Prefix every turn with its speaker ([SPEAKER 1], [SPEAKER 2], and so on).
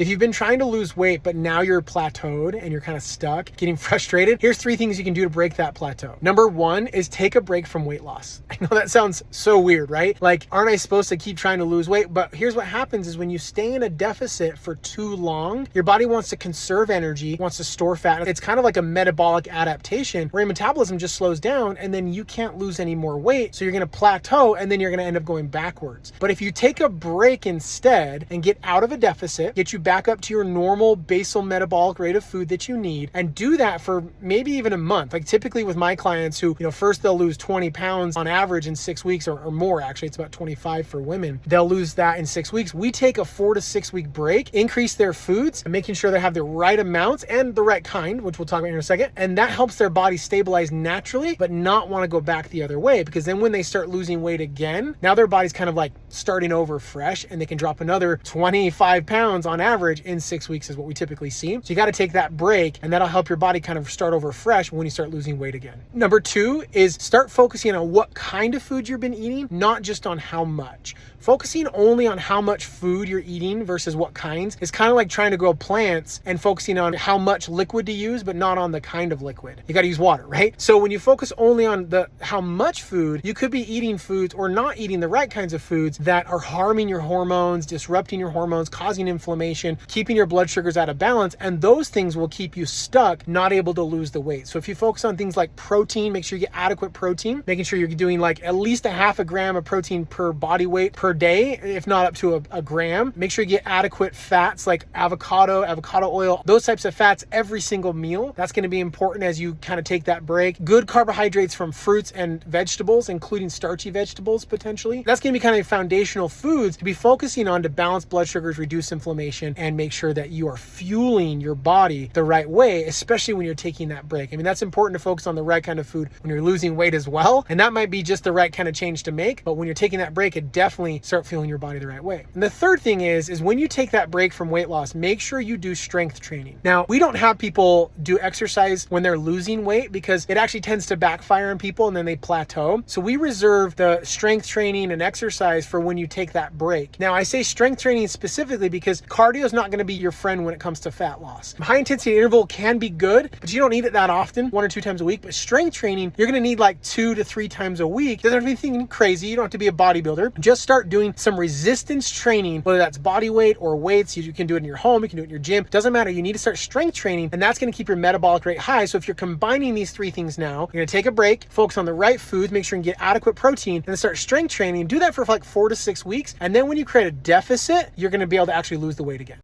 [SPEAKER 1] If you've been trying to lose weight, but now you're plateaued and you're kind of stuck, getting frustrated, here's 3 things you can do to break that plateau. Number 1 is take a break from weight loss. I know that sounds so weird, right? Like, aren't I supposed to keep trying to lose weight? But here's what happens is when you stay in a deficit for too long, your body wants to conserve energy, wants to store fat. It's kind of like a metabolic adaptation where your metabolism just slows down and then you can't lose any more weight. So you're going to plateau and then you're going to end up going backwards. But if you take a break instead and get out of a deficit, get you back up to your normal basal metabolic rate of food that you need, and do that for maybe even a month. Like typically with my clients who, first they'll lose 20 pounds on average in 6 weeks or more. Actually, it's about 25 for women. They'll lose that in 6 weeks. We take a 4 to 6 week break, increase their foods, and making sure they have the right amounts and the right kind, which we'll talk about here in a second. And that helps their body stabilize naturally, but not want to go back the other way, because then when they start losing weight again, now their body's kind of like starting over fresh and they can drop another 25 pounds on average in 6 weeks is what we typically see. So you got to take that break, and that'll help your body kind of start over fresh when you start losing weight again. Number 2 is start focusing on what kind of food you've been eating, not just on how much. Focusing only on how much food you're eating versus what kinds is kind of like trying to grow plants and focusing on how much liquid to use, but not on the kind of liquid. You got to use water, right? So when you focus only on how much food, you could be eating foods or not eating the right kinds of foods that are harming your hormones, disrupting your hormones, causing inflammation, keeping your blood sugars out of balance. And those things will keep you stuck, not able to lose the weight. So if you focus on things like protein, make sure you get adequate protein, making sure you're doing like at least a half a gram of protein per body weight per day, if not up to a gram. Make sure you get adequate fats like avocado oil, those types of fats every single meal. That's going to be important as you kind of take that break. Good carbohydrates from fruits and vegetables, including starchy vegetables potentially. That's going to be kind of foundational foods to be focusing on to balance blood sugars, reduce inflammation, and make sure that you are fueling your body the right way, especially when you're taking that break. I mean, that's important to focus on the right kind of food when you're losing weight as well. And that might be just the right kind of change to make. But when you're taking that break, it definitely start fueling your body the right way. And the third thing is when you take that break from weight loss, make sure you do strength training. Now, we don't have people do exercise when they're losing weight because it actually tends to backfire on people and then they plateau. So we reserve the strength training and exercise for when you take that break. Now, I say strength training specifically because cardio is not going to be your friend when it comes to fat loss. High intensity interval can be good, but you don't need it that often, 1 or 2 times a week. But strength training, you're going to need like 2 to 3 times a week. Doesn't have to be anything crazy. You don't have to be a bodybuilder. Just start doing some resistance training, whether that's body weight or weights. You can do it in your home, you can do it in your gym. Doesn't matter. You need to start strength training, and that's going to keep your metabolic rate high. So if you're combining these 3 things now, you're going to take a break, focus on the right foods, make sure you get adequate protein, and then start strength training. Do that for like 4 to 6 weeks. And then when you create a deficit, you're going to be able to actually lose the weight again.